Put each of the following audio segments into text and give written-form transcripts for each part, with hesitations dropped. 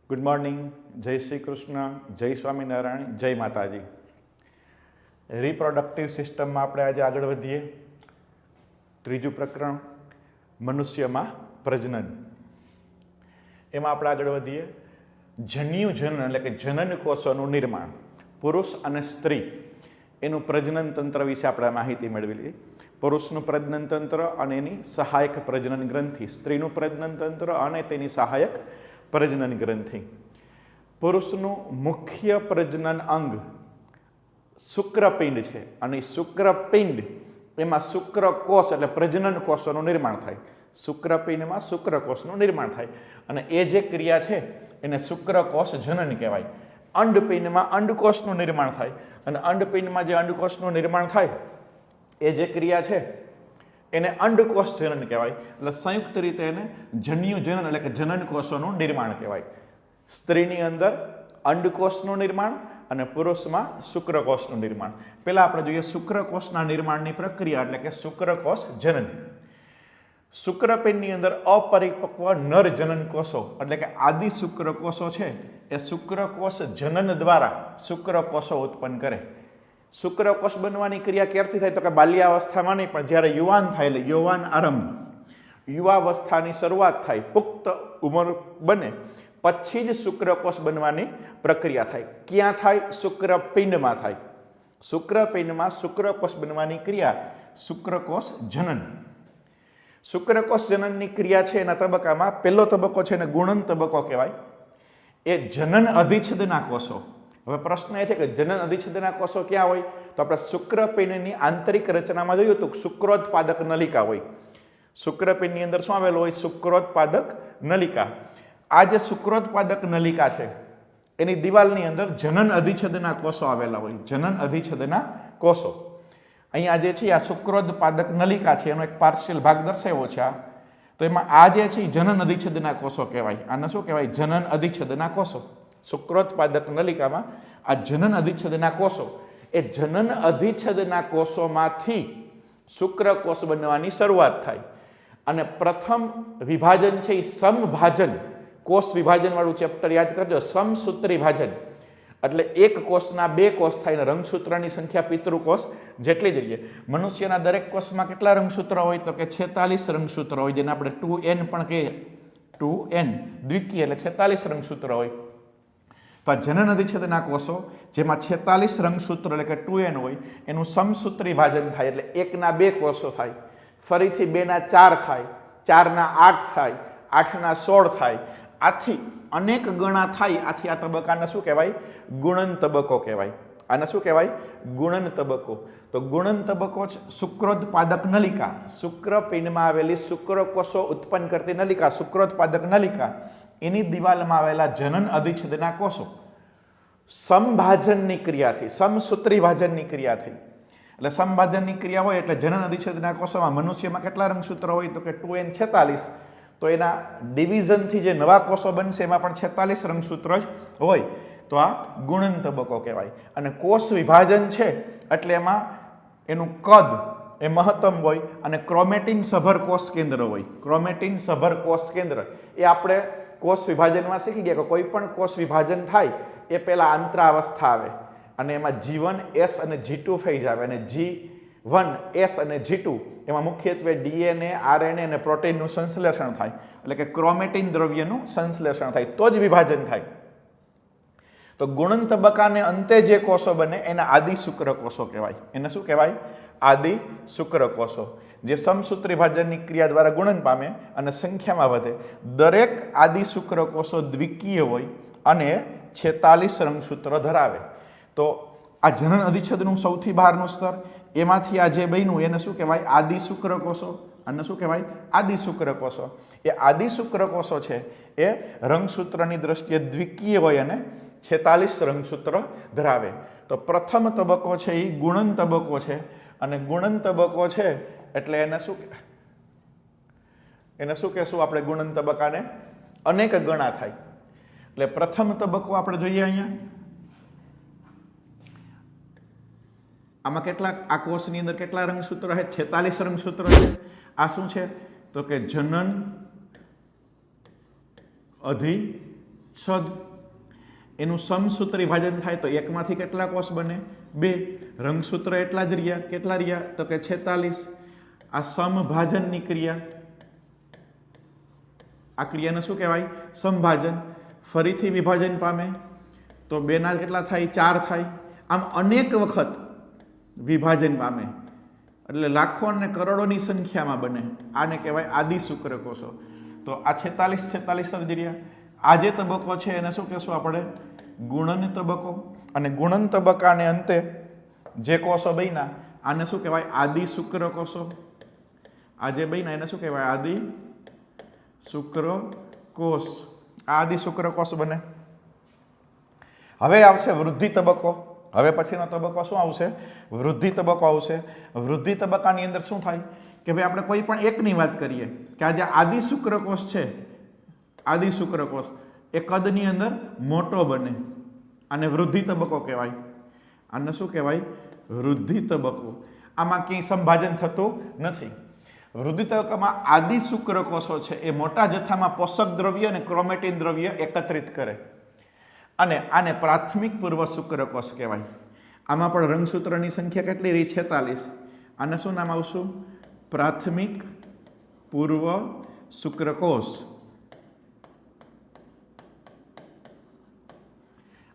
Good morning, जय श्री कृष्ण, जय स्वामीनारायण, जय माताजी। रिप्रोडक्टिव सिस्टम में આપણે આજે આગળ વધીએ। ત્રીજું પ્રકરણ મનુષ્યમાં પ્રજનન, એમાં આપણે આગળ વધીએ। જન્યુજનન એટલે કે જનન કોષોનું નિર્માણ, પુરુષ અને સ્ત્રી એનું પ્રજનન તંત્ર વિશે આપણે માહિતી મેળવી લીધી। પુરુષનું પ્રજનન તંત્ર અને એની સહાયક પ્રજનન ગ્રંથિ, સ્ત્રીનું પ્રજનન તંત્ર અને તેની સહાયક પ્રજનન ગ્રંથિ। પુરુષનું મુખ્ય પ્રજનન અંગ શુક્રપિંડ છે અને શુક્રપિંડ એમાં શુક્રકોષ એટલે પ્રજનન કોષોનું નિર્માણ થાય। શુક્રપિંડમાં શુક્રકોષનું નિર્માણ થાય અને એ જે ક્રિયા છે એને શુક્રકોષ જનન કહેવાય। અંડપિંડમાં અંડકોષનું નિર્માણ થાય અને અંડપિંડમાં જે અંડકોષનું નિર્માણ થાય એ જે ક્રિયા છે એને અંડકોષ જનન કહેવાય। એટલે સંયુક્ત રીતે એને જન્યુજનન એટલે કે જનન કોષોનું નિર્માણ કહેવાય। સ્ત્રીની અંદર અંડકોષનું નિર્માણ અને પુરુષમાં શુક્રકોષનું નિર્માણ। પહેલા આપણે જોઈએ શુક્રકોષના નિર્માણની પ્રક્રિયા એટલે કે શુક્રકોષ જનન। શુક્રપિંડની અંદર અપરિપક્વ નર જનન કોષો એટલે કે આદિ શુક્રકોષો છે એ શુક્રકોષ જનન દ્વારા શુક્રકોષો ઉત્પન્ન કરે। શુક્રકોષ બનવાની ક્રિયા ક્યારથી થાય તો કે બાલ્યાવસ્થામાં નહીં, પણ જ્યારે યુવાન થાય એટલે યૌવન આરંભ, યુવાવસ્થાની શરૂઆત થાય, પુખ્ત ઉંમર બને પછી જ શુક્રકોષ બનવાની પ્રક્રિયા થાય। ક્યાં થાય? શુક્રપિંડમાં થાય। શુક્રપિંડમાં શુક્રકોષ બનવાની ક્રિયા શુક્રકોષ જનન। શુક્રકોષ જનનની ક્રિયા છે એના તબક્કામાં પહેલો તબક્કો છે એને ગુણન તબક્કો કહેવાય। એ જનન અધિચ્છદના કોષો। હવે પ્રશ્ન એ છે કે જનન અધિચ્છદના કોષો ક્યાં હોય? તો આપણે શુક્રપિંડની આંતરિક રચનામાં જોયું તો શુક્રોત્પાદક નલિકા હોય। શુક્રપિંડની અંદર શું આવેલું હોય? શુક્રોત્પાદક નલિકા। આ જે શુક્રોત્પાદક નલિકા છે એની દિવાલની અંદર જનન અધિચ્છદના કોષો આવેલા હોય। જનન અધિચ્છદના કોષો અહીંયા જે છે આ શુક્રોત્પાદક નલિકા છે એનો એક પાર્શિયલ ભાગ દર્શાવ્યો છે। તો એમાં આ જે છે જનન અધિચ્છદના કોષો કહેવાય। આને શું કહેવાય? જનન અધિચ્છદના કોષો। શુક્રોત્પાદક નલિકામાં આ જનન અધિચ્છદના કોષો, એ જનન અધિચ્છદના કોષોમાંથી શુક્રકોષ બનવાની શરૂઆત થાય અને પ્રથમ વિભાજન છે એ સમભાજન, કોષ વિભાજન વાળું ચેપ્ટર યાદ કરજો, સમસૂત્રી ભાજન એટલે એક કોષના બે કોષ થાય ને રંગસૂત્રની સંખ્યા પિતૃકોષ જેટલી જ રહીએ। મનુષ્યના દરેક કોષમાં કેટલા રંગસૂત્ર હોય તો કે 46 રંગસૂત્ર હોય, જેને આપણે 2n પણ કહીએ। 2n દ્વિકીય એટલે 46 રંગસૂત્ર હોય। તો આ જનન અધિચ્છદના કોષો જેમાં 46 રંગસૂત્ર એટલે કે 2n હોય એનું સમસૂત્રી ભાજન થાય એટલે 1 ના 2 કોષો થાય, ફરીથી 2 ના 4 થાય, 4 ના 8 થાય, 8 ના 16 થાય, આથી અનેક ગણા થાય। આથી આ તબક્કાને શું કહેવાય? ગુણન તબક્કો કહેવાય। આને શું કહેવાય? ગુણન તબક્કો। તો ગુણન તબક્કો શુક્રોત્પાદક નલિકા, શુક્રપિંડમાં આવેલી શુક્રકોષો ઉત્પન્ન કરતી નલિકા, શુક્રોત્પાદક નલિકા, એની દિવાલમાં આવેલા જનન અધિચ્છદના કોષો સમભાજનની ક્રિયાથી, સમસૂત્રી ભાજનની ક્રિયાથી, એટલે સમભાજનની ક્રિયા હોય એટલે જનન અધિચ્છદના કોષોમાં મનુષ્યમાં કેટલા રંગસૂત્ર હોય તો કે 2n 46, તો એના ડિવિઝનથી જે નવા કોષો બનશે એમાં પણ 46 રંગસૂત્ર જ હોય। તો આ ગુણન તબક્કો કહેવાય। અને કોષ વિભાજન છે એટલે એમાં એનું કદ એ મહત્તમ હોય અને ક્રોમેટિન સભર કોષ કેન્દ્ર હોય। ક્રોમેટિન સભર કોષ કેન્દ્ર એ આપણે કોષ વિભાજનમાં શીખી ગયા કે કોઈ પણ કોષ વિભાજન થાય એ પહેલા આંતરાવસ્થા આવે અને એમાં G1, S અને G2 ફેઝ આવે અને G1, S અને G2 એમાં મુખ્યત્વે DNA, RNA અને પ્રોટીનનું સંશ્લેષણ થાય, એટલે કે ક્રોમેટિન દ્રવ્યનું સંશ્લેષણ થાય તો જ વિભાજન થાય। તો ગુણન તબક્કાને અંતે જે કોષો બને એને આદિ શુક્રકોષો કહેવાય। એને શું કહેવાય? આદિ શુક્રકોષો, જે સમસૂત્રી ભાજનની ક્રિયા દ્વારા ગુણન પામે અને સંખ્યામાં વધે। દરેક આદિ શુક્રકોષો દ્વિકીય હોય અને 46 રંગસૂત્રો ધરાવે। તો આ જનન અધિચ્છદનું સૌથી બહારનું સ્તર, એમાંથી આ જે બન્યું એને શું કહેવાય? આદિ શુક્રકોષો। આને શું કહેવાય? આદિ શુક્રકોષો। એ આદિ શુક્રકોષો છે એ રંગસૂત્રની દ્રષ્ટિએ દ્વિકીય હોય અને 46 રંગસૂત્ર ધરાવે। તો પ્રથમ તબક્કો છે એ ગુણન તબક્કો છે અને ગુણન તબક્કો છે એટલે એને શું કહેશું આપણે? ગુણન તબક્કાને અનેક ગણા થાય। એટલે પ્રથમ તબક્કો આપણે જોઈએ અહીંયા, આમાં કેટલા આ કોષની અંદર કેટલા રંગસૂત્ર છે? 46 રંગસૂત્ર છે। આ શું છે તો કે જનન અધિ છદ. એનું સમસૂત્રી ભાજન થાય તો એકમાંથી કેટલા કોષ બને? 2. રંગસૂત્ર એટલા જ રહ્યા. કેટલા રહ્યા? તો કે 46. આ સમભાજનની ક્રિયા, આ ક્રિયાને શું કહેવાય? સમભાજન. ફરીથી વિભાજન પામે તો 2 ના કેટલા થાય? 4 થાય. આમ અનેક વખત વિભાજન પામે એટલે લાખો અને કરોડોની સંખ્યામાં બને. આને કહેવાય આદિ શુક્રકોષો. તો આ 46 જ રહ્યા. આ જે તબક્કો છે એને શું કહેશું આપણે? ગુણન તબક્કો. અને ગુણન તબક્કાને અંતે જે કોષો બન્યા આને શું કહેવાય? આદિ શુક્રકોષો. આ જે બન્યા એને શું કહેવાય? આદિ શુક્રકોષ. આ આદિ શુક્રકોષ બને. હવે આવશે વૃદ્ધિ તબક્કો. હવે પછીનો તબક્કો શું આવશે? વૃદ્ધિ તબક્કો આવશે. વૃદ્ધિ તબક્કાની અંદર શું થાય કે ભાઈ આપણે કોઈ પણ એકની વાત કરીએ કે આ જે આદિ શુક્રકોષ છે, આદિ શુક્રકોષ એ કદની અંદર મોટો બને. આને વૃદ્ધિ તબક્કો કહેવાય. આને શું કહેવાય? વૃદ્ધિ તબક્કો. આમાં ક્યાંય સંભાજન થતું નથી. વૃદ્ધિ તબક્કામાં આદિ શુક્રકોષો છે એ મોટા જથ્થામાં પોષક દ્રવ્ય અને ક્રોમેટિન દ્રવ્ય એકત્રિત કરે અને આને પ્રાથમિક પૂર્વ શુક્રકોષ કહેવાય. આમાં પણ રંગસૂત્રની સંખ્યા કેટલી રહી? 46. આને શું નામ આવશું? પ્રાથમિક પૂર્વ શુક્રકોષ.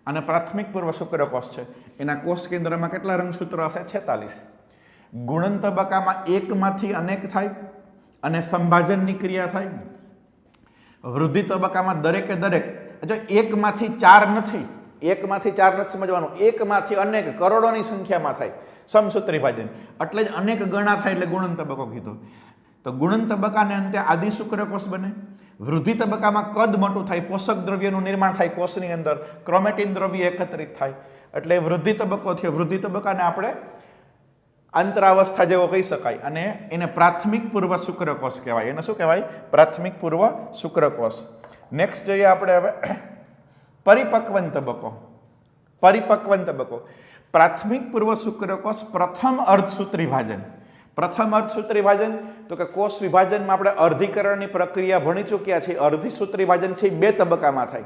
અને પ્રાથમિક પૂર્વ શુક્રકોષ છે એના કોષ કેન્દ્રમાં કેટલા રંગસૂત્રો હશે? 46. ગુણન તબક્કામાં એકમાંથી અનેક થાય અને સંભાજનની ક્રિયા થાય. વૃદ્ધિ તબક્કામાં દરેકે દરેક, જો એકમાંથી 4 નથી, એકમાંથી 4 નથી સમજવાનું, એકમાંથી અનેક કરોડોની સંખ્યામાં થાય સમસૂત્રી ભાજન, એટલે જ અનેક ગણા થાય એટલે ગુણન તબક્કો કીધો. તો ગુણન તબક્કાને અંતે આદિ શુક્રકોષ બને. વૃદ્ધિ તબક્કામાં કદ મોટું થાય, પોષક દ્રવ્યનું નિર્માણ થાય કોષની અંદર, ક્રોમેટિન દ્રવ્ય એકત્રિત થાય એટલે વૃદ્ધિ તબક્કો થયો. વૃદ્ધિ તબક્કાને આપણે અંતરાવસ્થા જેવો કહી શકાય અને એને પ્રાથમિક પૂર્વ શુક્રકોષ કહેવાય. એને શું કહેવાય? પ્રાથમિક પૂર્વ શુક્રકોષ. નેક્સ્ટ જોઈએ આપણે હવે પરિપક્વન તબક્કો. પરિપક્વન તબક્કો. પ્રાથમિક પૂર્વ શુક્રકોષ પ્રથમ અર્ધસૂત્રી ભાજન. પ્રથમ અર્ધસૂત્રી ભાજન તો કે કોષ વિભાજનમાં આપણે અર્ધીકરણની પ્રક્રિયા ભણી ચૂક્યા છીએ. અર્ધસૂત્રી ભાજન છે 2 તબક્કામાં થાય.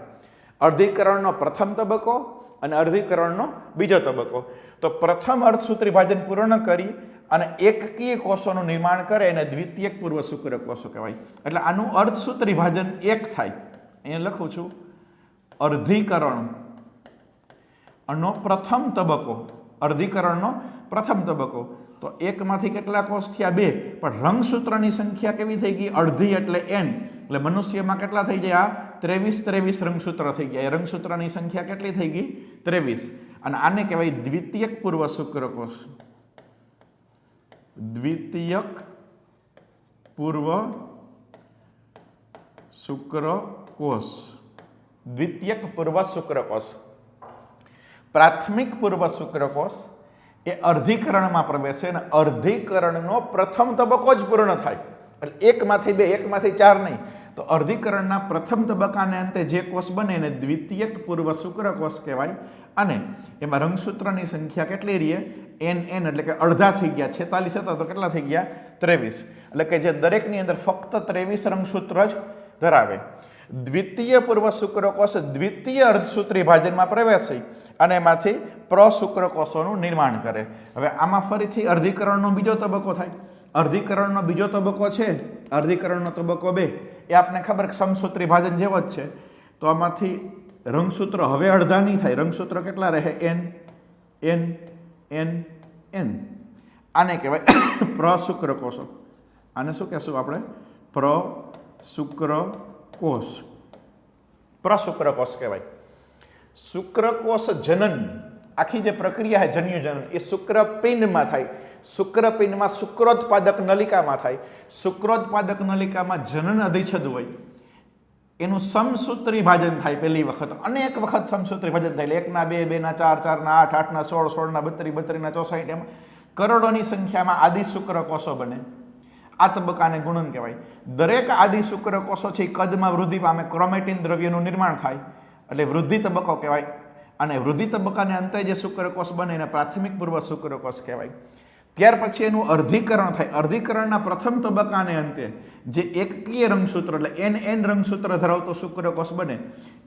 અર્ધીકરણનો પ્રથમ તબક્કો અને અર્ધીકરણનો બીજો તબક્કો. તો પ્રથમ અર્ધસૂત્રી ભાજન પૂર્ણ કરી અને એકકીય કોષોનું નિર્માણ કરે એને દ્વિતીયક પૂર્વ શુક્રકોષો કહેવાય. એટલે આનું અર્ધસૂત્રી ભાજન 1 થાય. અહીંયા લખું છું અર્ધીકરણ નો પ્રથમ તબક્કો. અર્ધીકરણનો પ્રથમ તબક્કો. તો એકમાંથી કેટલા કોષ થયા? 2. પણ રંગસૂત્રની સંખ્યા કેવી થઈ ગઈ? અડધી એટલે n. એટલે મનુષ્યમાં કેટલા થઈ ગયા? 23 રંગસૂત્ર થઈ ગયા. એ રંગસૂત્રની સંખ્યા કેટલી થઈ ગઈ? 23. અને આને કહેવાય દ્વિતીયક પૂર્વ શુક્રકોષ. દ્વિતીયક પૂર્વ શુક્રકોષ. દ્વિતીયક પૂર્વ શુક્રકોષ. પ્રાથમિક પૂર્વ શુક્રકોષ એ અર્ધીકરણમાં પ્રવેશે અને અર્ધીકરણનો પ્રથમ તબક્કો જ પૂર્ણ થાય. એટલે એકમાંથી 2, એકમાંથી 4 નહીં. તો અર્ધીકરણના પ્રથમ તબક્કાને અંતે જે કોષ બને એને દ્વિતીયક પૂર્વ શુક્રકોષ કહેવાય. અને એમાં રંગસૂત્રની સંખ્યા કેટલી રહી? n એટલે કે અડધા થઈ ગયા. 46 હતા તો કેટલા થઈ ગયા? 23. એટલે કે જે દરેકની અંદર ફક્ત 23 રંગસૂત્ર જ ધરાવે. દ્વિતીય પૂર્વ શુક્રકોષ દ્વિતીય અર્ધસૂત્રી ભાજનમાં પ્રવેશે અને એમાંથી પ્રશુક્રકોષોનું નિર્માણ કરે. હવે આમાં ફરીથી અર્ધીકરણનો બીજો તબક્કો થાય. અર્ધીકરણનો બીજો તબક્કો છે, અર્ધીકરણનો તબક્કો 2, એ આપણને ખબર સમસૂત્રી ભાજન જેવો જ છે. તો આમાંથી રંગસૂત્ર હવે અડધા નહીં થાય. રંગસૂત્ર કેટલા રહે? n. આને કહેવાય પ્રશુક્રકોષો. આને શું કહેશું આપણે? પ્રશુક્રકોષ. પ્રશુક્રકોષ કહેવાય. શુક્રકોષ જનન, આખી જે પ્રક્રિયા છે જન્યુ જનન, એ શુક્રપિંડમાં થાય. શુક્રપિંડમાં શુક્રોત્પાદક નલિકામાં થાય. શુક્રોત્પાદક નલિકામાં જનન અધિચ્છદ હોય એનું સમસૂત્રી ભાજન થાય. પહેલી વખત, અનેક વખત સમસૂત્રી ભાજન થાય. 1 ના 2, 2 ના 4, 4 ના 8, 8 ના 16, 16 ના 32, 32 ના 64, એમ કરોડોની સંખ્યામાં આદિ શુક્રકોષો બને. આ તબક્કાને ગુણન કહેવાય. દરેક આદિ શુક્રકોષો છે એ કદમાં વૃદ્ધિ પામે, ક્રોમેટિન દ્રવ્યનું નિર્માણ થાય એટલે વૃદ્ધિ તબક્કો કહેવાય. અને વૃદ્ધિ તબક્કાને અંતે જે શુક્રકોષ બને એને પ્રાથમિક પૂર્વ શુક્રકોષ કહેવાય. ત્યાર પછી એનું અર્ધીકરણ થાય. અર્ધીકરણના પ્રથમ તબક્કાને અંતે જે એકકીય રંગસૂત્ર એટલે એન રંગસૂત્ર ધરાવતો શુક્રકોષ બને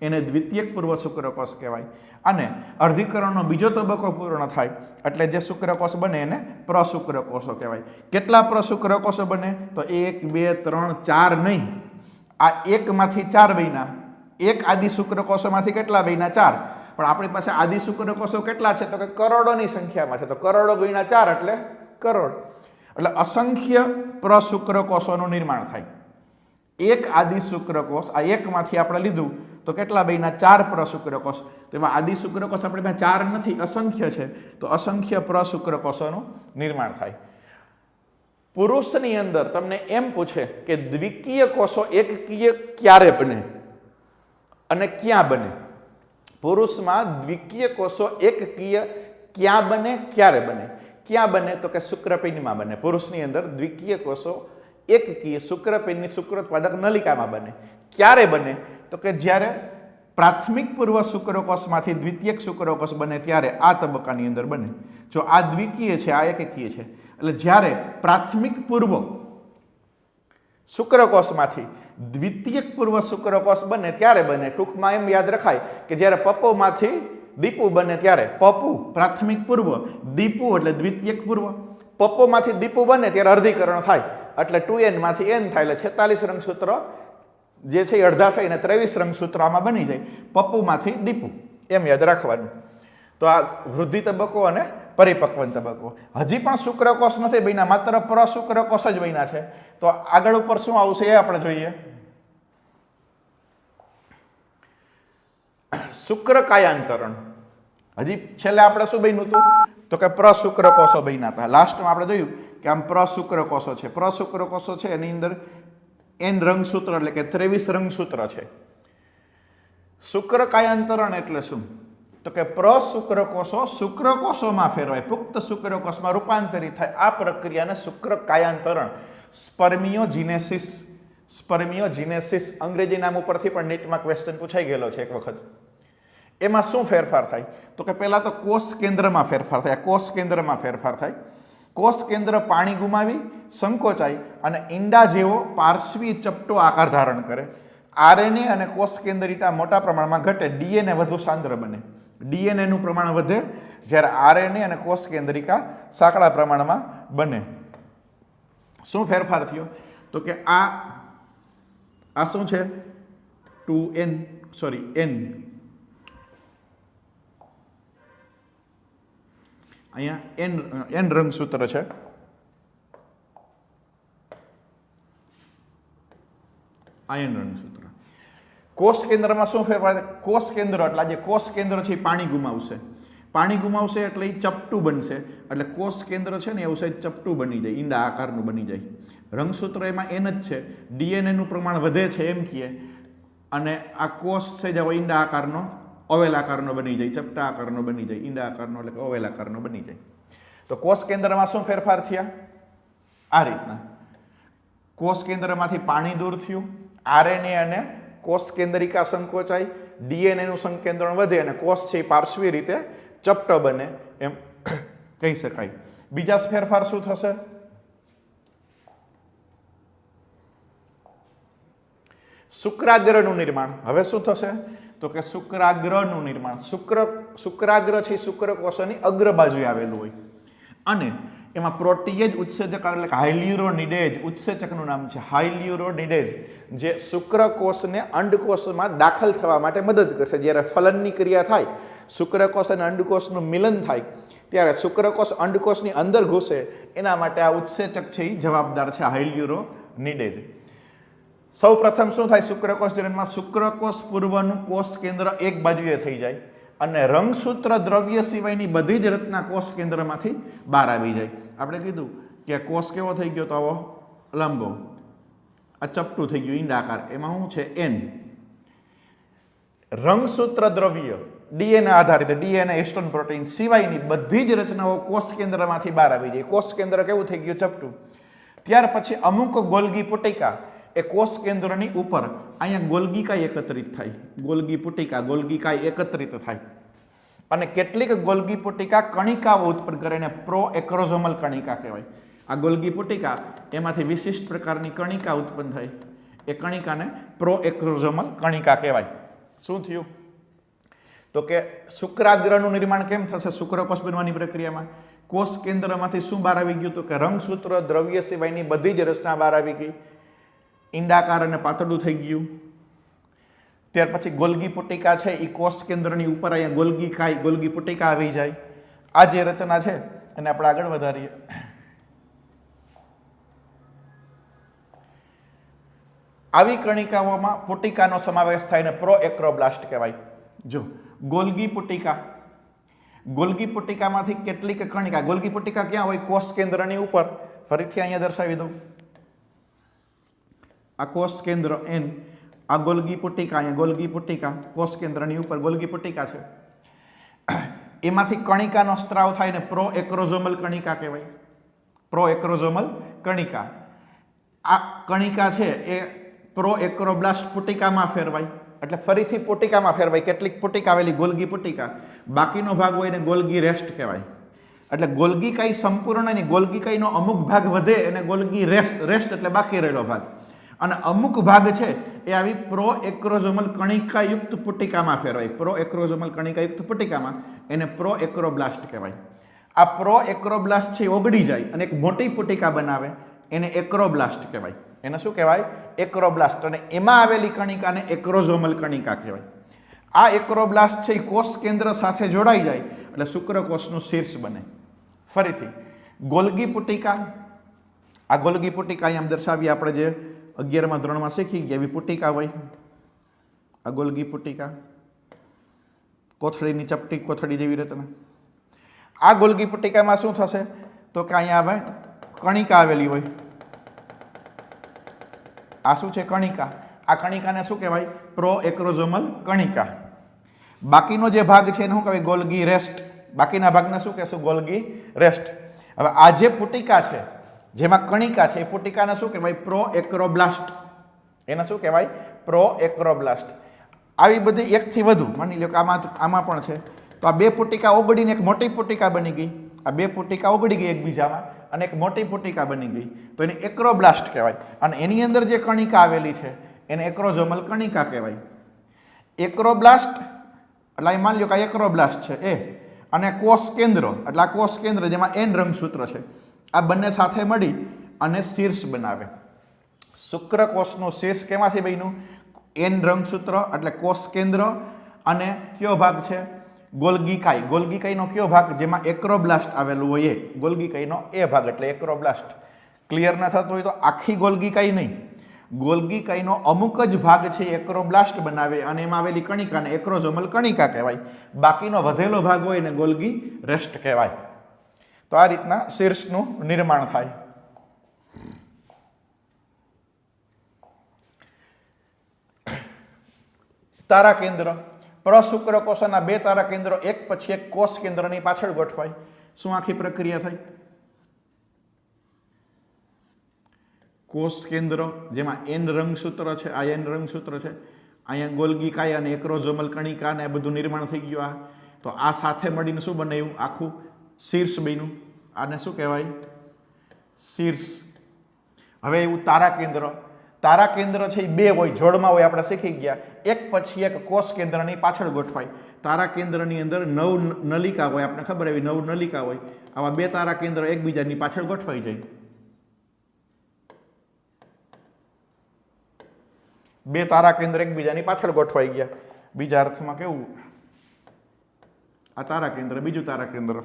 એને દ્વિતીયક પૂર્વ શુક્રકોષ કહેવાય. અને અર્ધીકરણનો બીજો તબક્કો પૂર્ણ થાય એટલે જે શુક્રકોષ બને એને પ્રશુક્રકોષો કહેવાય. કેટલા પ્રશુક્રકોષો બને? તો 1 2 3 4 નહીં, આ એકમાંથી 4 બન્યા. એક આદિ શુક્રકોષોમાંથી કેટલા બન્યા? 4. પણ આપણી પાસે આદિ શુક્રકોષો કેટલા છે? તો કે કરોડોની સંખ્યામાં છે. તો કરોડો ગુણ્યા 4 એટલે કરોડ. એટલે અસંખ્ય પ્રશુક્રકોષોનું નિર્માણ થાય. એક આદિ શુક્રકોષ, આ એકમાંથી આપણે લીધું તો કેટલા બન્યા? 4 પ્રશુક્રકોષ. તો એમાં આદિ શુક્રકોષ આપણી પાસે 4 નથી, અસંખ્ય છે. તો અસંખ્ય પ્રશુક્રકોષોનું નિર્માણ થાય. પુરુષની અંદર તમને એમ પૂછે કે દ્વિકીય કોષો એકકીય ક્યારે બને અને ક્યાં બને? પુરુષમાં દ્વિકીય કોષો એકકીય ક્યાં બને, ક્યારે બને? ક્યાં બને? તો કે શુક્રપિંડમાં બને. પુરુષની અંદર દ્વિકીય કોષો એકકીય શુક્રપિંડની શુક્રોત્પાદક નલિકામાં બને. ક્યારે બને? તો કે જ્યારે પ્રાથમિક પૂર્વ શુક્રકોષમાંથી દ્વિતીયક શુક્રકોષ બને ત્યારે આ તબક્કાની અંદર બને. જો આ દ્વિકીય છે, આ એકકીય છે, એટલે જ્યારે પ્રાથમિક પૂર્વ શુક્રકોષમાંથી દ્વિતીયક પૂર્વ શુક્રકોષ બને ત્યારે બને. ટૂંકમાં એમ યાદ રખાય કે જ્યારે પપ્પોમાંથી દીપુ બને ત્યારે પપ્પુ પ્રાથમિક પૂર્વ, દીપુ એટલે દ્વિતીયક પૂર્વ. પપ્પોમાંથી દીપુ બને ત્યારે અર્ધીકરણ થાય એટલે 2n માંથી n થાય એટલે 46 રંગસૂત્ર જે છે એ અડધા થઈને 23 રંગસૂત્ર આમાં બની જાય. પપ્પુમાંથી દીપુ એમ યાદ રાખવાનું. તો આ વૃદ્ધિ તબક્કો અને પરિપક્વન તબક્કો. હજી પણ શુક્રકોષ નથી બન્યા, માત્ર પ્રશુક્રકોષ જ બન્યા છે. તો આગળ ઉપર શું આવશે એ આપણે જોઈએ. શુક્રકાયાંતરણ. હજી છેલ્લે આપણે શું બન્યું હતું? તો કે પ્રશુક્રકોષો બન્યા હતા. લાસ્ટમાં આપણે જોયું કે આમ પ્રશુક્રકોષો છે. પ્રશુક્રકોષો છે એની અંદર n રંગસૂત્ર એટલે કે 23 રંગસૂત્ર છે. શુક્રકાયાંતરણ એટલે શું? તો કે પ્રશુક્રકોષો શુક્રકોષોમાં ફેરવાય, પુખ્ત શુક્રકોષમાં રૂપાંતરિત થાય. આ પ્રક્રિયાને શુક્રકાયાંતરણ, સ્પર્મિયોજિનેસિસ અંગ્રેજી નામ ઉપરથી પણ નીટમાં ક્વેશ્ચન પૂછાઈ ગયેલો છે એક વખત. એમાં શું ફેરફાર થાય? તો કે પહેલા તો કોષ કેન્દ્રમાં ફેરફાર થાય. કોષ કેન્દ્રમાં ફેરફાર થાય. કોષ કેન્દ્ર પાણી ગુમાવી સંકોચાય અને ઈંડા જેવો પાર્શ્વી ચપટો આકાર ધારણ કરે. આરએનએ અને કોષ કેન્દ્રિતા મોટા પ્રમાણમાં ઘટે, ડીએનએ વધુ સાંદ્ર બને. ડીએનએ નું પ્રમાણ વધે જ્યારે આરએનએ અને કોષ કેન્દ્રિકા સાંકડા પ્રમાણમાં બને. શું ફેરફાર થયો? તો કે આ શું છે? 2n n અહીંયા n રંગસૂત્ર છે. આ n રંગસૂત્ર. કોષ કેન્દ્રમાં શું ફેરફાર થાય? કોષ કેન્દ્ર એટલે જે કોષ કેન્દ્ર છે એ પાણી ગુમાવશે. પાણી ગુમાવશે એટલે એ ચપટું બનશે. એટલે કોષ કેન્દ્ર છે ને એવું સાહેબ ચપટું બની જાય, ઈંડા આકારનું બની જાય. રંગસૂત્ર એમાં n જ છે. ડીએનએ નું પ્રમાણ વધે છે એમ કહીએ. અને આ કોષ છે જે ઈંડા આકારનો, ઓવેલ આકારનો બની જાય, ચપટા આકારનો બની જાય. ઈંડા આકારનો એટલે કે ઓવેલ આકારનો બની જાય. તો કોષ કેન્દ્રમાં શું ફેરફાર થયા? આ રીતના કોષ કેન્દ્રમાંથી પાણી દૂર થયું, આરએનએ અને કોષ કેન્દ્રિકા સંકોચાય, ડીએનએ નું સંકેન્દ્રણ વધે અને કોષ છે એ પાર્શ્વી રીતે ચપટો બને એમ કહી શકાય. બીજા ફેરફાર શું થશે? શુક્રાગ્રનું નિર્માણ. હવે શું થશે? તો કે શુક્રાગ્રનું નિર્માણ. શુક્રાગ્ર છે શુક્રકોષોની અગ્ર બાજુએ આવેલું હોય અને એમાં પ્રોટીએજ ઉત્સેચક એટલે કે હાઇલ્યુરોનિડેજ ઉત્સેચકનું નામ છે. હાઇલ્યુરોનિડેજ જે શુક્રકોષને અંડકોષમાં દાખલ થવા માટે મદદ કરશે. જ્યારે ફલનની ક્રિયા થાય, શુક્રકોષ અને અંડકોષનું મિલન થાય ત્યારે શુક્રકોષ અંડકોષની અંદર ઘૂસે એના માટે આ ઉત્સેચક છે એ જવાબદાર છે, હાઇલ્યુરોનિડેજ. સૌ પ્રથમ શું થાય? શુક્રકોષ જનનમાં શુક્રકોષ પૂર્વનું કોષ કેન્દ્ર એક બાજુએ થઈ જાય અને રંગસૂત્ર દ્રવ્ય સિવાયની બધી જ રચના કોષ કેન્દ્રમાંથી બહાર આવી જાય. આપણે કીધું કે કોષ કેવો થઈ ગયો? તો આવો લાંબો, આ ચપટું થઈ ગયું ઈંડાકાર. એમાં શું છે? n. રંગસૂત્ર દ્રવ્ય ડીએનએ આધારિત, ડીએનએ હિસ્ટોન પ્રોટીન સિવાયની બધી જ રચનાઓ કોષ કેન્દ્રમાંથી બહાર આવી જાય. કોષ કેન્દ્ર કેવું થઈ ગયું? ચપટું. ત્યાર પછી અમુક ગોલ્ગી પુટિકા એ કોષ કેન્દ્રની ઉપર અહીંયા ગોલ્ગીકાય એકત્રિત થાય. ગોલ્ગી પુટિકા, ગોલ્ગીકાય એકત્રિત થાય અને કેટલીક ગોલ્ગી પુટિકા કણિકાઓ ઉત્પન્ન કરે એને પ્રોએક્રોઝોમલ કણિકા કહેવાય. આ ગોલ્ગી પુટિકા એમાંથી વિશિષ્ટ પ્રકારની કણિકા ઉત્પન્ન થાય, એ કણિકાને પ્રોએક્રોઝોમલ કણિકા કહેવાય. શું થયું? તો કે શુક્રાગ્રહનું નિર્માણ કેમ થશે શુક્રકોષ બનવાની પ્રક્રિયામાં? કોષ કેન્દ્રમાંથી શું બહાર આવી ગયું? તો કે રંગસૂત્ર દ્રવ્ય સિવાયની બધી જ રચના બહાર આવી ગઈ, ઈંડાકાર અને પાતળું થઈ ગયું. ત્યાર પછી ગોલ્ગી પુટિકા છે એ કોષ કેન્દ્રની ઉપર અહીંયા ગોલ્ગી પુટિકા આવી જાય. આ જે રચના છે એને આપણે આગળ વધારીએ. આવી કણિકાઓમાં પુટિકાનો સમાવેશ થાય ને પ્રોએક્રોબ્લાસ્ટ કહેવાય. જો ગોલ્ગી પુટિકામાંથી કેટલીક કણિકા, ગોલ્ગી પુટિકા ક્યાં હોય? કોષ કેન્દ્રની ઉપર. ફરીથી અહીંયા દર્શાવી દઉં. આ કોષ કેન્દ્ર એન, આ ગોલ્ગી પુટિકા, અહીંયા ગોલ્ગી પુટિકા કોષ કેન્દ્રની ઉપર ગોલ્ગી પુટિકા છે. એમાંથી કણિકાનો સ્ત્રાવ થાય ને પ્રોએક્રોઝોમલ કણિકા કહેવાય. પ્રોએક્રોઝોમલ કણિકા. આ કણિકા છે એ પ્રોએક્રોબ્લાસ્ટ પુટિકામાં ફેરવાય, એટલે ફરીથી પુટિકામાં ફેરવાય. કેટલીક પુટિકા આવેલી ગોલ્ગી પુટિકા, બાકીનો ભાગ હોય એને ગોલ્ગી રેસ્ટ કહેવાય. એટલે ગોલ્ગી કાઈ સંપૂર્ણ નહીં, ગોલ્ગી કાઈનો અમુક ભાગ વધે એને ગોલ્ગી રેસ્ટ એટલે બાકી રહેલો ભાગ. અને અમુક ભાગ છે એ આવી પ્રોએક્રોઝોમલ કણિકાયુક્ત પુટિકામાં ફેરવાય. પ્રોએક્રોઝોમલ કણિકાયુક્ત પુટિકામાં એને પ્રોએક્રોબ્લાસ્ટ કહેવાય. આ પ્રોએક્રોબ્લાસ્ટ છે એ ઓગળી જાય અને એક મોટી પુટિકા બનાવે, એને એક્રોબ્લાસ્ટ કહેવાય. એને શું કહેવાય? એક્રોબ્લાસ્ટ. અને એમાં આવેલી કણિકાને એક્રોઝોમલ કણિકા કહેવાય. આ એક્રોબ્લાસ્ટ છે એ કોષ કેન્દ્ર સાથે જોડાઈ જાય એટલે શુક્રકોષનું શીર્ષ બને. ફરીથી ગોલ્ગી પુટિકા, આ ગોલ્ગી પુટિકા અહીંયા દર્શાવી આપણે જે 11મા ધોરણમાં શીખી ગયા એવી પુટિકા હોય. આ ગોલ્ગી પુટિકા, કોથળીની ચપટી કોથળી જેવી રચના. આ ગોલ્ગી પુટિકામાં શું થશે? તો કે અહીંયા હવે કણિકા આવેલી હોય. આ શું છે? કણિકા. આ કણિકાને શું કહેવાય? પ્રોએક્રોઝોમલ કણિકા. બાકીનો જે ભાગ છે એને શું કહેવાય? Golgi rest. બાકીના ભાગને શું કહેશું? Golgi rest. હવે આ જે પુટિકા છે જેમાં કણિકા છે એ પુટિકાને શું કહેવાય? પ્રોએક્રોબ્લાસ્ટ. એને શું કહેવાય? પ્રોએક્રોબ્લાસ્ટ. આવી બધી એકથી વધુ, માની લો કે આમાં પણ છે, તો આ બે પુટિકા ઓગળીને એક મોટી પુટિકા બની ગઈ. આ બે પુટિકા ઓગળી ગઈ એકબીજામાં અને એક મોટી પુટિકા બની ગઈ, તો એને એક્રોબ્લાસ્ટ કહેવાય. અને એની અંદર જે કણિકા આવેલી છે એને એક્રોઝોમલ કણિકા કહેવાય. એક્રોબ્લાસ્ટ એટલે અહીં માની લો કે આ એક્રોબ્લાસ્ટ છે એ, અને કોષ કેન્દ્ર એટલે આ કોષ કેન્દ્ર જેમાં એન રંગસૂત્ર છે, આ બંને સાથે મળી અને શીર્ષ બનાવે. શુક્રકોષનું શીર્ષ કેમાંથી બન્યું? એન રંગસૂત્ર એટલે કોષ કેન્દ્ર અને કયો ભાગ છે? ગોલ્ગીકાઈ. ગોલ્ગીકાઈનો કયો ભાગ? જેમાં એક્રોબ્લાસ્ટ આવેલું હોય એ. ગોલ્ગીકાઈનો એ ભાગ એટલે એક્રોબ્લાસ્ટ. ક્લિયર ન થતું હોય તો આખી ગોલ્ગીકાઈ નહીં, ગોલ્ગીકાઈનો અમુક જ ભાગ છે એક્રોબ્લાસ્ટ બનાવે અને એમાં આવેલી કણિકાને એક્રોઝોમલ કણિકા કહેવાય. બાકીનો વધેલો ભાગ હોય એને ગોલ્ગી રેસ્ટ કહેવાય. તો આ રીતના શીર્ષનું નિર્માણ થાય. તારા કેન્દ્ર. પ્રશુક્રકોષના બે તારા કેન્દ્રો એક પછી એક કોષ કેન્દ્રની પાછળ ગોઠવાય. શું આખી પ્રક્રિયા થઈ? કોષ કેન્દ્ર જેમાં એન રંગસૂત્ર છે, આ એન રંગસૂત્ર છે, અહીંયા ગોલ્ગીકાઈ અને એક્રોઝોમલ કણિકા ને આ બધું નિર્માણ થઈ ગયું. આ તો આ સાથે મળીને શું બનાવ્યું? આખું શીર્ષ બન્યું. આને શું કહેવાય? શીર્ષ. હવે એવું તારા કેન્દ્ર. તારા કેન્દ્ર છે એ બે હોય, જોડમાં હોય, આપણે શીખી ગયા. એક પછી એક કોષ કેન્દ્રની પાછળ ગોઠવાય. તારા કેન્દ્રની અંદર 9 નલિકા હોય, આપણે ખબર એવી 9 નલિકા હોય. આવા બે તારા કેન્દ્ર એકબીજાની પાછળ ગોઠવાઈ જાય. બે તારા કેન્દ્ર એકબીજાની પાછળ ગોઠવાઈ ગયા. બીજા અર્થમાં કેવું? આ તારા કેન્દ્ર, બીજું તારા કેન્દ્ર,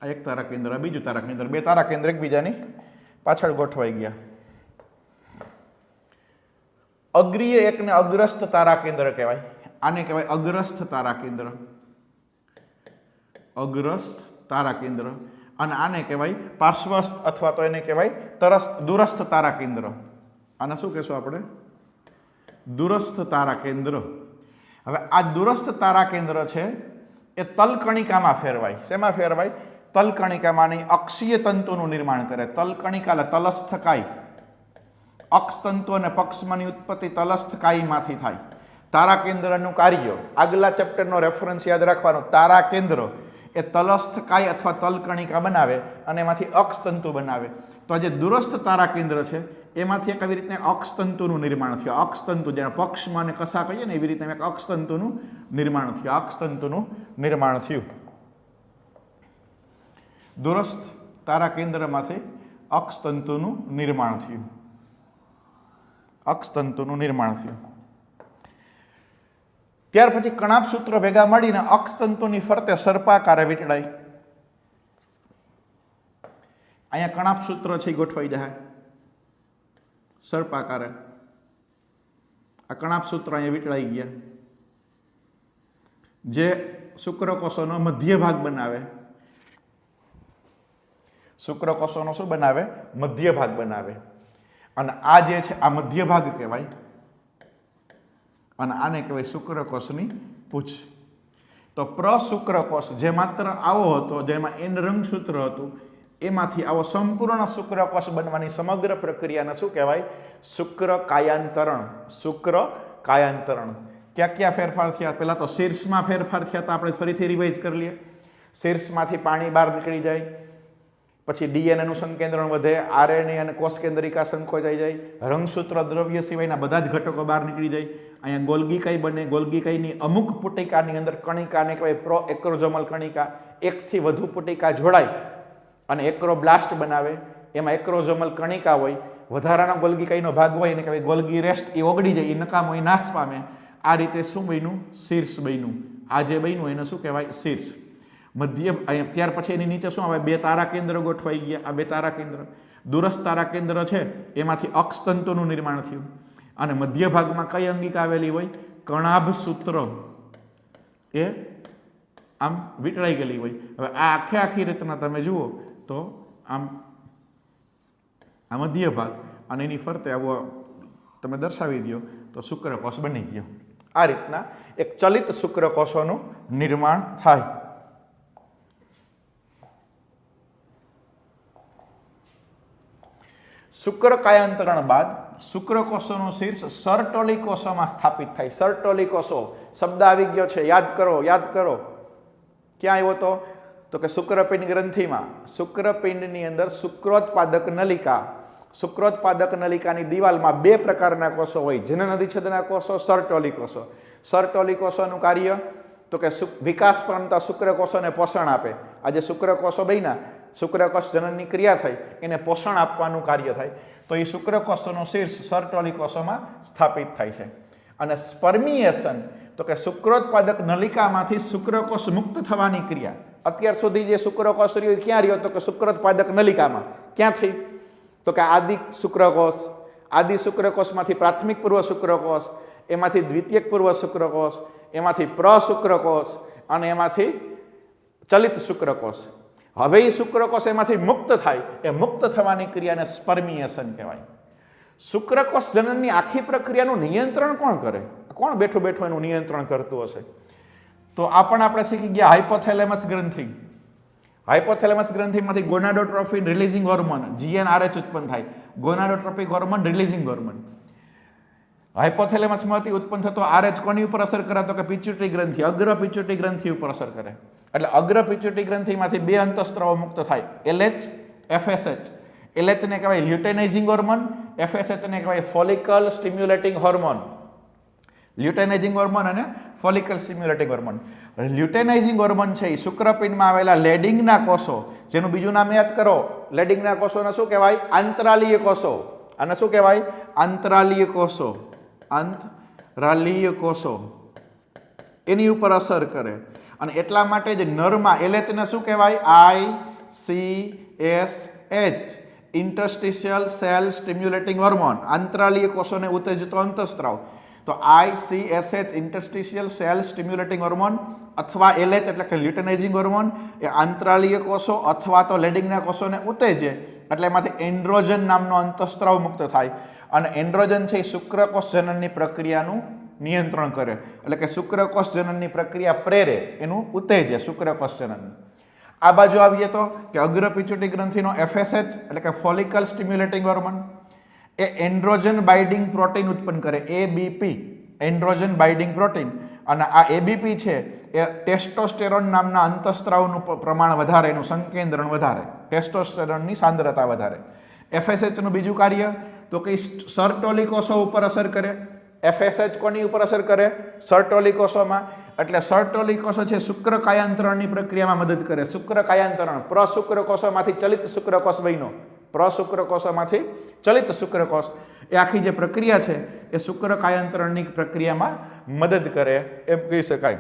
આ એક તારા કેન્દ્ર, આ બીજું તારા કેન્દ્ર, બે તારા કેન્દ્ર એકબીજાની પાછળ ગોઠવાઈ ગયા. અગ્રીય એકને અગ્રસ્થ તારા કેન્દ્ર કહેવાય. આને કહેવાય અગ્રસ્થ તારા કેન્દ્ર. અગ્રસ્થ તારા કેન્દ્ર. અને આને કહેવાય પાર્શ્વસ્થ અથવા તો એને કહેવાય દૂરસ્થ તારા કેન્દ્ર. આને શું કહેશું આપણે? દૂરસ્થ તારા કેન્દ્ર. હવે આ દૂરસ્થ તારા કેન્દ્ર છે એ તલકણિકામાં ફેરવાય. શેમાં ફેરવાય? તલકણિકામાંની અક્ષીય તંતુનું નિર્માણ કરે. તલકણિકા એટલે તલસ્થકાય. અક્ષ તંતુ અને પક્ષમાંની ઉત્પત્તિ તલસ્થકાયમાંથી થાય. તારા કેન્દ્રનું કાર્ય, આગલા ચેપ્ટરનો રેફરન્સ યાદ રાખવાનો. તારા કેન્દ્ર એ તલસ્થ કાય અથવા તલકણિકા બનાવે અને એમાંથી અક્ષતંતુ બનાવે. તો આ જે દૂરસ્થ તારા કેન્દ્ર છે એમાંથી એક આવી રીતે અક્ષતંતુનું નિર્માણ થયું. અક્ષતંતુ જેને પક્ષમાં અને કસા કહીએ ને એવી રીતે એક અક્ષતંતુનું નિર્માણ થયું. અક્ષતંતુનું નિર્માણ થયું. દૂરસ્થ તારા કેન્દ્રમાંથી અક્ષતંતુનું નિર્માણ થયું. અક્ષતંતુનું નિર્માણ થયું. ત્યાર પછી કણાભ સૂત્રો ભેગા મળીને અક્ષતંતુની ફરતે સર્પાકારે વીંટળાય. અહીંયા કણાભ સૂત્ર છે ગોઠવાઈ જાય સર્પાકારે. આ કણાભ સૂત્ર અહીંયા વીંટળાઈ ગયા, જે શુક્રકોષોનો મધ્ય ભાગ બનાવે. શુક્રકોષોનો શું બનાવે? મધ્ય ભાગ બનાવે. અને આ જે છે આ મધ્ય ભાગ કહેવાય અને આને કહેવાય શુક્રકોષની પૂંછ. તો પ્રશુક્રકોષ જે માત્ર આવો હતો, જેમાં એન રંગસૂત્ર હતું, એમાંથી આવો સંપૂર્ણ શુક્રકોષ બનવાની સમગ્ર પ્રક્રિયાને શું કહેવાય? શુક્ર કાયાંતરણ. શુક્ર કાયાંતરણ. ક્યાં ક્યાં ફેરફાર થયા? પહેલા તો શીર્ષમાં ફેરફાર થયા હતા, આપણે ફરીથી રિવાઇઝ કરી લઈએ. શીર્ષમાંથી પાણી બહાર નીકળી જાય, પછી ડીએનએનું સંકેન્દ્રણ વધે, આરએનએ અને કોષ કેન્દ્રિકા સંકોચાઈ જાય, રંગસૂત્ર દ્રવ્ય સિવાયના બધા જ ઘટકો બહાર નીકળી જાય. અહીંયા ગોલ્ગી કાઈ બને. ગોલ્ગી કાઈની અમુક પુટિકાની અંદર કણિકાને કહેવાય પ્રો એક્રોઝોમલ કણિકા. એકથી વધુ પુટિકા જોડાય અને એક્રોબ્લાસ્ટ બનાવે. એમાં એક્રોઝોમલ કણિકા હોય, વધારાનો ગોલ્ગી કાઈનો ભાગ હોય એને કહેવાય ગોલ્ગી રેસ્ટ. એ ઓગળી જાય, એ નકામો, એ નાશ પામે. આ રીતે શું બન્યું? શીર્ષ બન્યું. આ જે બન્યું એને શું કહેવાય? શીર્ષ. મધ્ય. ત્યાર પછી એની નીચે શું આવે? બે તારા કેન્દ્ર ગોઠવાઈ ગયા. આ બે તારા કેન્દ્ર, દૂરસ્થ તારા કેન્દ્ર છે એમાંથી અક્ષતંતુનું નિર્માણ થયું. અને મધ્ય ભાગમાં કઈ અંગિકા આવેલી હોય? કણાભ સૂત્ર એ આમ વીંટળાઈ ગયેલી હોય. હવે આ આખી રચના તમે જુઓ તો આમ આ મધ્ય ભાગ અને એની ફરતે આવો તમે દર્શાવી દો તો શુક્રકોષ બની ગયો. આ રીતના એક ચલિત શુક્રકોષોનું નિર્માણ થાય. શુક્ર કાયાંતરણ બાદ શુક્રકોષોનું શીર્ષ સર્ટોલી કોષોમાં સ્થાપિત થાય. સર્ટોલી કોષો શબ્દ આવી ગયો છે, યાદ કરો, યાદ કરો. ક્યાં આવ્યો તો કે શુક્રપિંડ ગ્રંથિમાં. શુક્રપિંડની અંદર શુક્રોત્પાદક નલિકા. શુક્રોત્પાદક નલિકાની દિવાલમાં બે પ્રકારના કોષો હોય, જનનદિછેદના કોષો, સર્ટોલી કોષો. સર્ટોલી કોષોનું કાર્ય તો કે વિકાસ પામતા શુક્રકોષોને પોષણ આપે. આજે શુક્રકોષો બન્યા, શુક્રકોષ જનનની ક્રિયા થઈ, એને પોષણ આપવાનું કાર્ય થાય. તો એ શુક્રકોષોનું શીર્ષ સર્ટોલી કોષોમાં સ્થાપિત થાય છે. અને સ્પર્મિએશન તો કે શુક્રોત્પાદક નલિકામાંથી શુક્રકોષ મુક્ત થવાની ક્રિયા. અત્યાર સુધી જે શુક્રકોષ રહ્યો ક્યાં રહ્યો? તો કે શુક્રોત્પાદક નલિકામાં. ક્યાંથી? તો કે આદિ શુક્રકોષ. આદિ શુક્રકોષમાંથી પ્રાથમિક પૂર્વ શુક્રકોષ, એમાંથી દ્વિતીયક પૂર્વ શુક્રકોષ, એમાંથી પ્રશુક્રકોષ અને એમાંથી ચલિત શુક્રકોષ. હવે એ શુક્રકોષ એમાંથી મુક્ત થાય. એ મુક્ત થવાની ક્રિયાને સ્પર્મિએશન કહેવાય. શુક્રકોષ જનનની આખી પ્રક્રિયાનું નિયંત્રણ કોણ કરે? કોણ બેઠું બેઠું એનું નિયંત્રણ કરતું હશે? તો આ પણ આપણે શીખી ગયા હાઇપોથેલેમસ ગ્રંથિ. હાઇપોથેલેમસ ગ્રંથિમાંથી ગોનાડોટ્રોફિન રિલીઝિંગ હોર્મોન GnRH ઉત્પન્ન થાય. Gonadotropic hormone releasing hormone. હાઇપોથેલેમસમાંથી ઉત્પન્ન થતો RH કોની ઉપર અસર કરે? તો કે પિચ્યુટરી ગ્રંથિ, અગ્ર પિચ્યુટરી ગ્રંથિ ઉપર અસર કરે. એટલે અગ્ર પિચ્યુટરી ગ્રંથિમાંથી બે અંતઃસ્ત્રાવો મુક્ત થાય, LH, FSH. LH ને કહેવાય લ્યુટેનાઇઝિંગ હોર્મોન, FSH ને કહેવાય ફોલિકલ સ્ટિમ્યુલેટિંગ હોર્મોન. લ્યુટેનાઇઝિંગ હોર્મોન અને ફોલિકલ સ્ટિમ્યુલેટિંગ હોર્મોન. લ્યુટેનાઇઝિંગ હોર્મોન છે એ શુક્રપિંડમાં આવેલા લેડિંગના કોષો, જેનું બીજું નામ યાદ કરો. લેડિંગના કોષોને શું કહેવાય? આંતરાલીય કોષો. અને શું કહેવાય? આંતરાલીય કોષો. આંતરાલીય કોષો એની ઉપર અસર કરે. અને એટલા માટે જ નરમાં LH ને શું કહેવાય? ICSH, interstitial cell stimulating hormone. આંતરાલીય કોષોને ઉત્તેજતો અંતઃસ્ત્રાવ. તો ICSH interstitial cell stimulating hormone અથવા LH એટલે કે લ્યુટેનાઇઝિંગ હોર્મોન એ આંતરાલીય કોષો અથવા તો લેડિંગના કોષોને ઉત્તેજે એટલે એમાંથી એન્ડ્રોજન નામનો અંતઃસ્ત્રાવ મુક્ત થાય. અને એન્ડ્રોજન છે એ શુક્રકોષ જનનની પ્રક્રિયાનું નિયંત્રણ કરે. એટલે કે શુક્રકોષ જનનની પ્રક્રિયા પ્રેરે, એનું ઉત્તેજે શુક્રકોષ જનન. આ બાજુ આવીએ તો કે અગ્ર પિચ્યુટરી ગ્રંથિનો FSH એટલે કે ફોલિકલ સ્ટિમ્યુલેટિંગ હોર્મોન એ એન્ડ્રોજન બાઇન્ડિંગ પ્રોટીન ઉત્પન્ન કરે, ABP. એન્ડ્રોજન બાઇન્ડિંગ પ્રોટીન, અને આ એબીપી છે એ ટેસ્ટોસ્ટેરોન નામના અંતઃસ્ત્રાવનું પ્રમાણ વધારે, એનું સંકેન્દ્રણ વધારે, ટેસ્ટોસ્ટેરોનની સાંદ્રતા વધારે. એફએસએચનું બીજું કાર્ય તો કે સર્ટોલી કોષો ઉપર અસર કરે. એફએસએચ કોની ઉપર અસર કરે? સર્ટોલી કોષોમાં. એટલે સર્ટોલી કોષો છે શુક્ર કાયાંતરણની પ્રક્રિયામાં મદદ કરે. શુક્ર કાયાંતરણ, પ્રશુક્ર કોષોમાંથી ચલિત શુક્રકોષ બન્યો, પ્રશુક્ર કોષોમાંથી ચલિત શુક્રકોષ, એ આખી જે પ્રક્રિયા છે એ શુક્ર કાયાંતરણની પ્રક્રિયામાં મદદ કરે એમ કહી શકાય.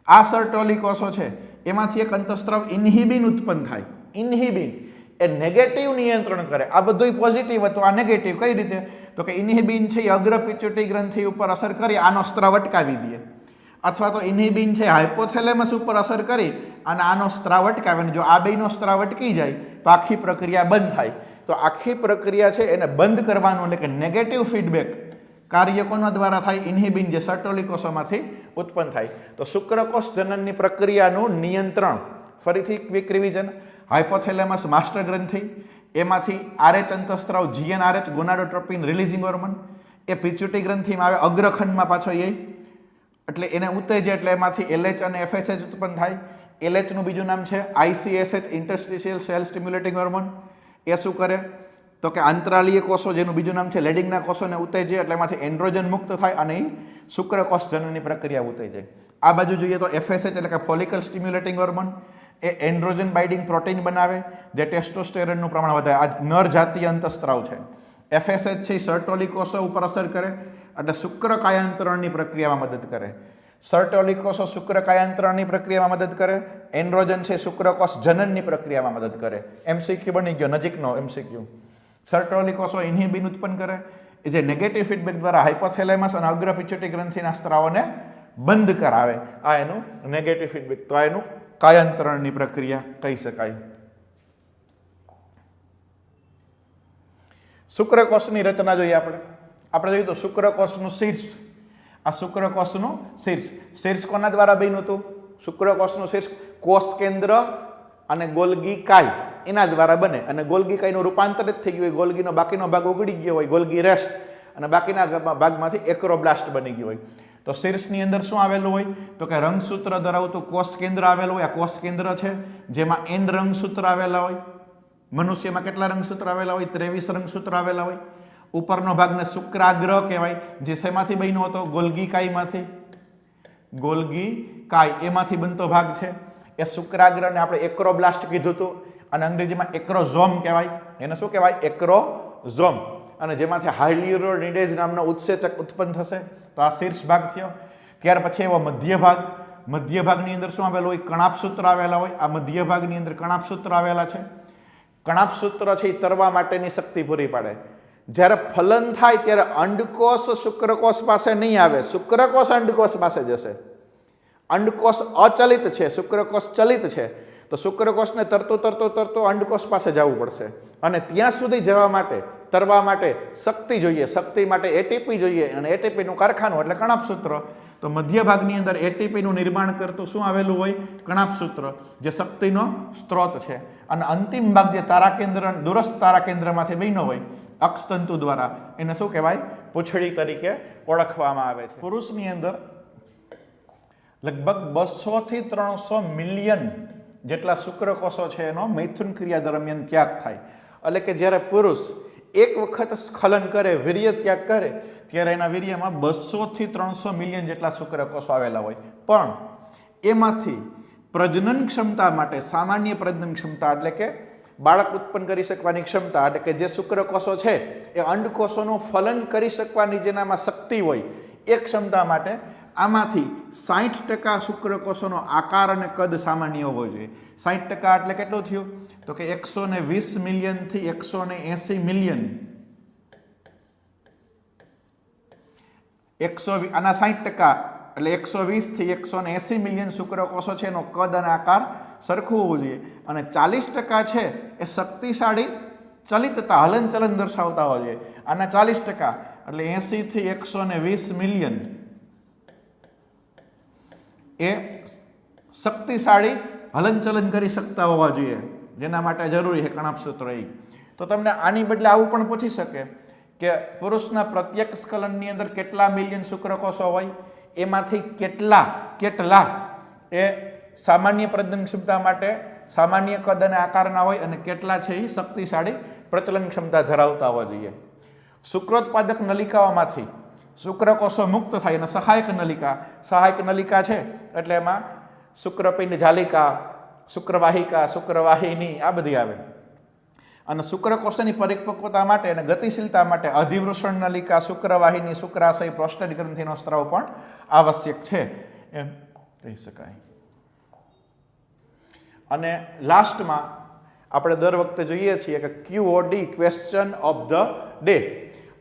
આ સર્ટોલી કોષો છે એમાંથી એક અંતઃસ્ત્રાવ ઇન્હિબિન ઉત્પન્ન થાય. ઇન્હિબિન એ નેગેટિવ નિયંત્રણ કરે. આ બધું પોઝિટિવ હતું, આ નેગેટિવ. કઈ રીતે? તો કે ઇન્હિબિન છે એ અગ્ર પિટ્યુટરી ગ્રંથિ ઉપર અસર કરી આનો સ્ત્રાવ અટકાવી દે, અથવા તો ઇન્હિબિન છે હાઇપોથેલેમસ ઉપર અસર કરી અને આનો સ્ત્રાવ અટકાવે. જો આ બેનો સ્ત્રાવ અટકી જાય તો આખી પ્રક્રિયા બંધ થાય. તો આખી પ્રક્રિયા છે એને બંધ કરવાનું, એટલે કે નેગેટિવ ફીડબેક કાર્ય કોના દ્વારા થાય? ઇન્હિબિન જે સર્ટોલી કોષોમાંથી ઉત્પન્ન થાય. તો શુક્રકોષ જનનની પ્રક્રિયાનું નિયંત્રણ, ફરીથી ક્વિક રિવિઝન, હાઇપોથેલેમસ માસ્ટર ગ્રંથિ, એમાંથી આરએચ અંતઃસ્ત્રાવ જીએનઆરએચ ગોનાડોટ્રોપિન રિલીઝિંગ હોર્મોન, એ પિટ્યુટરી ગ્રંથિમાં આવે, અગ્રખંડમાં પાછો એ, એટલે એને ઉત્તેજે એટલે એમાંથી એલએચ અને એફએસએચ ઉત્પન્ન થાય. એલએચનું બીજું નામ છે આઈસીએસએચ ઇન્ટરસ્ટિશિયલ સેલ સ્ટિમ્યુલેટિંગ હોર્મોન. એ શું કરે? તો કે આંતરાલીય કોષો, જેનું બીજું નામ છે લેડિંગના કોષોને ઉત્તેજે એટલે એમાંથી એન્ડ્રોજન મુક્ત થાય અને એ શુક્રકોષ જનનની પ્રક્રિયા ઉત્તેજે. આ બાજુ જોઈએ તો એફએસએચ એટલે કે ફોલિકલ સ્ટિમ્યુલેટિંગ હોર્મોન, એ એન્ડ્રોજન બાઇન્ડિંગ પ્રોટીન બનાવે જે ટેસ્ટોસ્ટેરોનનું પ્રમાણ વધારે. આ નર જાતીય અંતઃસ્ત્રાવ છે. એફએસએચ છે સર્ટોલી કોષો ઉપર અસર કરે એટલે શુક્ર કાયાંતરણની પ્રક્રિયામાં મદદ કરે. સર્ટોલી કોષો શુક્ર કાયાંતરણની પ્રક્રિયામાં મદદ કરે. એન્ડ્રોજન છે શુક્રકોષ જનનની પ્રક્રિયામાં મદદ કરે. એમસીક્યુ બની ગયો, નજીકનો એમસીક્યુ. સર્ટોલી કોષો ઇન્હિબિન ઉત્પન્ન કરે, એ જે નેગેટિવ ફીડબેક દ્વારા હાઇપોથેલેમસ અને અગ્ર પિટ્યુટરી ગ્રંથિના સ્ત્રાવોને બંધ કરાવે. આ એનું નેગેટિવ ફીડબેક. તો આ એનું કાયાંતરણની પ્રક્રિયા કહી શકાય. શુક્રકોષની રચના જોઈએ આપણે. આપણે જોઈએ તો શુક્રકોષનું શીર્ષ, આ શુક્રકોષનું શીર્ષ. શીર્ષ કોના દ્વારા બન્યું હતું? શુક્રકોષનું શીર્ષ કોષ કેન્દ્ર અને ગોલ્ગી કાય એના દ્વારા બને, અને ગોલ્ગી કાયનું રૂપાંતરિત થઈ ગયું હોય, ગોલ્ગીનો બાકીનો ભાગ ઉગડી ગયો હોય, ગોલ્ગી રેસ્ટ, અને બાકીના ભાગમાંથી એક્રોબ્લાસ્ટ બની ગયું હોય. તો શીર્ષની અંદર શું આવેલું હોય? તો કે રંગસૂત્ર ધરાવતું કોષ કેન્દ્ર આવેલું હોય. આ કોષ કેન્દ્ર છે જેમાં એન રંગસૂત્ર આવેલા હોય. મનુષ્યમાં કેટલા રંગસૂત્ર આવેલા હોય? 23 રંગસૂત્ર આવેલા હોય. ઉપરનો ભાગને શુક્રાગ્ર કહેવાય, જે શેમાંથી બન્યો હતો? ગોલ્ગી કાયમાંથી. ગોલ્ગી કાય એમાંથી બનતો ભાગ છે. એ શુક્રાગ્રને આપણે એક્રોબ્લાસ્ટ કીધું હતું, અને અંગ્રેજીમાં એક્રોઝોમ કહેવાય. એને શું કહેવાય? એક્રોઝોમ. અને જેમાંથી હાયલ્યુરોનિડેઝ નામનો ઉત્સેચક ઉત્પન્ન થશે. તો આ શીર્ષ ભાગ થયો. ત્યાર પછી એવો મધ્ય ભાગ. મધ્ય ભાગની અંદર શું આવેલું હોય? કણાપસૂત્ર આવેલા હોય. આ મધ્ય ભાગની અંદર કણાપસૂત્ર આવેલા છે. કણાપસૂત્ર છે એ તરવા માટેની શક્તિ પૂરી પાડે. જ્યારે ફલન થાય ત્યારે અંડકોષ શુક્રકોષ પાસે નહીં આવે, શુક્રકોષ અંડકોષ પાસે જશે. અંડકોષ અચલિત છે, શુક્રકોષ ચલિત છે. તો શુક્રકોષને તરતો અંડકોષ પાસે જવું પડશે, અને ત્યાં સુધી જવા માટે, તરવા માટે શક્તિ જોઈએ. શક્તિ માટે એટીપી જોઈએ, અને એટીપીનું કારખાનું એટલે કણાપસૂત્ર. તો મધ્ય ભાગની અંદર એટીપીનું નિર્માણ કરતું શું આવેલું હોય? કણાપસૂત્ર, જે શક્તિનો સ્ત્રોત છે. અને અંતિમ ભાગ જે તારાકેન્દ્ર, દૂરસ્થ તારાકેન્દ્રમાંથી બન્યો હોય અક્ષતંતુ દ્વારા, એને શું કહેવાય? પૂંછડી તરીકે ઓળખવામાં આવે છે. પુરુષની અંદર લગભગ 200 થી 300 મિલિયન જેટલા શુક્રકોષો છે એનો મૈથુન ક્રિયા દરમિયાન ત્યાગ થાય. એટલે કે જ્યારે પુરુષ એક વખત સ્ખલન કરે, વીર્ય ત્યાગ કરે, ત્યારે એના વીર્યમાં 200 થી 300 મિલિયન જેટલા શુક્રકોષો આવેલા હોય. પણ એમાંથી પ્રજનન ક્ષમતા માટે, સામાન્ય પ્રજનન ક્ષમતા એટલે કે બાળક ઉત્પન્ન કરી શકવાની ક્ષમતા, એટલે કે જે શુક્રકોષો છે એ અંડકોષોનું ફલન કરી શકવાની જેનામાં શક્તિ હોય, એ ક્ષમતા માટે આમાંથી 60% શુક્રકોષોનો આકાર અને કદ સામાન્ય હોવો જોઈએ. 60% એટલે કેટલું થયું? તો કે 120 મિલિયન થી 180 મિલિયન. આના 60% એટલે 120 થી 180 મિલિયન શુક્રકોષો છે, એનો કદ અને આકાર સરખું હોવું જોઈએ. અને 40% છે એ શક્તિશાળી ચલિતતા, હલનચલન દર્શાવતા હોવા જોઈએ. આના 40% એટલે 80 થી 120 મિલિયન એ શક્તિશાળી હલનચલન કરી શકતા હોવા જોઈએ, જેના માટે જરૂરી છે કણાપસૂત્ર. તો તમને આની બદલે આવું પણ પૂછી શકે કે પુરુષના પ્રત્યેક સ્ખલનની અંદર કેટલા મિલિયન શુક્રકોષો હોય, એમાંથી કેટલા એ સામાન્ય પ્રજનન ક્ષમતા માટે સામાન્ય કદ અને આકારના હોય અને કેટલા છે એ શક્તિશાળી પ્રચલન ક્ષમતા ધરાવતા હોવા જોઈએ. શુક્રોત્પાદક નલિકાઓમાંથી શુક્રકોષો મુક્ત થાય અને સહાયક નલિકા છે એટલે એમાં શુક્રપિંડ જાલિકા, શુક્રવાહિકા, શુક્રવાહિની આ બધી આવે. અને શુક્રકોષની પરિપક્વતા માટે અને ગતિશીલતા માટે અધિવૃષણ નલિકા, શુક્રવાહિની, શુક્રાશય, પ્રોસ્ટેટ ગ્રંથિનો સ્ત્રાવ પણ આવશ્યક છે એમ કહી શકાય. અને લાસ્ટમાં આપણે દર વખતે જોઈએ છીએ કે QOD question of the day.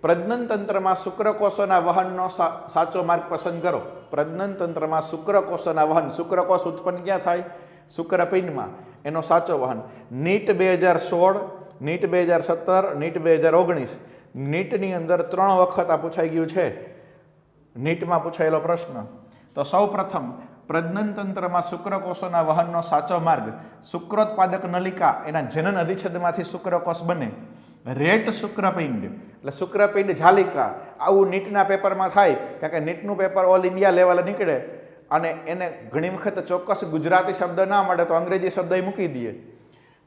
પ્રજનન તંત્રમાં શુક્રકોષોના વહનનો સાચો માર્ગ પસંદ કરો. પ્રજનન તંત્રમાં શુક્રકોષોના વહન, શુક્રકોષ ઉત્પન્ન ક્યાં થાય? શુક્રપિંડમાં. એનો સાચો વહન. NEET 2016, NEET 2017, NEET 2019. નીટની અંદર 3 વખત આ પૂછાઈ ગયું છે, નીટમાં પૂછાયેલો પ્રશ્ન. તો સૌ પ્રથમ પ્રજનન તંત્રમાં શુક્રકોષોના વહનનો સાચો માર્ગ, શુક્રોત્પાદક નલિકા એના જનન અધિચ્છદમાંથી શુક્રકોષ બને. રેટ શુક્રપિંડ એટલે શુક્રપિંડ જાલિકા, આવું નીટના પેપરમાં થાય, કારણ કે નીટનું પેપર ઓલ ઇન્ડિયા લેવલે નીકળે અને એને ઘણી વખત ચોક્કસ ગુજરાતી શબ્દ ના મળે તો અંગ્રેજી શબ્દ મૂકી દઈએ.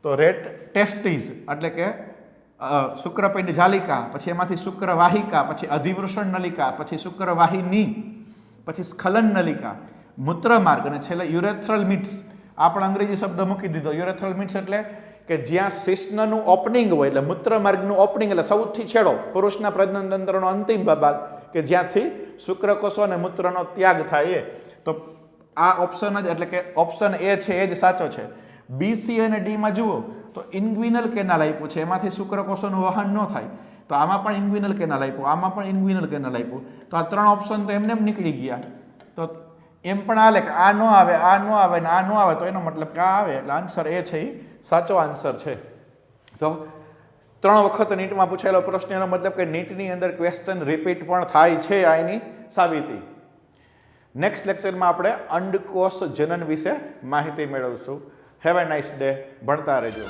તો રેટ ટેસ્ટીઝ એટલે કે શુક્રપિંડ જાલિકા, પછી એમાંથી શુક્રવાહિકા, પછી અધિવૃષણ નલિકા, પછી શુક્રવાહિની, પછી સ્ખલન નલિકા, મૂત્રમાર્ગ અને છેલ્લે યુરેથ્રલ મિટ્સ. આ પણ અંગ્રેજી શબ્દ મૂકી દીધો. યુરેથ્રલ મિટ્સ એટલે કે જ્યાં શિશ્નનું ઓપનિંગ હોય, એટલે મૂત્રમાર્ગનું ઓપનિંગ એટલે સૌથી છેડો, પુરુષના પ્રજનન તંત્રનો અંતિમ ભાગ કે જ્યાંથી શુક્રકોષો અને મૂત્રનો ત્યાગ થાય એ. તો આ ઓપ્શન જ એટલે કે ઓપ્શન એ છે એ જ સાચો છે. બી, સી અને ડીમાં જુઓ તો ઇન્ગ્વિનલ કેનાલ આપ્યું છે, એમાંથી શુક્રકોષોનું વહન ન થાય. તો આમાં પણ ઇન્ગ્વિનલ કેનાલ આપ્યું, આમાં પણ ઇન્ગ્વિનલ કેનાલ આપ્યું. તો આ 3 ઓપ્શન તો એમને નીકળી ગયા. તો એમ પણ હાલે કે આ ન આવે, આ ન આવે ને આ ન આવે, તો એનો મતલબ કે આ આવે. એટલે આન્સર એ છે એ સાચો આન્સર છે. તો 3 વખત નીટમાં પૂછાયેલો પ્રશ્ન, એનો મતલબ કે નીટની અંદર ક્વેશ્ચન રિપીટ પણ થાય છે, આ એની સાબિતી. નેક્સ્ટ લેક્ચરમાં આપણે અંડકોષ જનન વિશે માહિતી મેળવશું. Have a nice day. ભણતા રહેજો.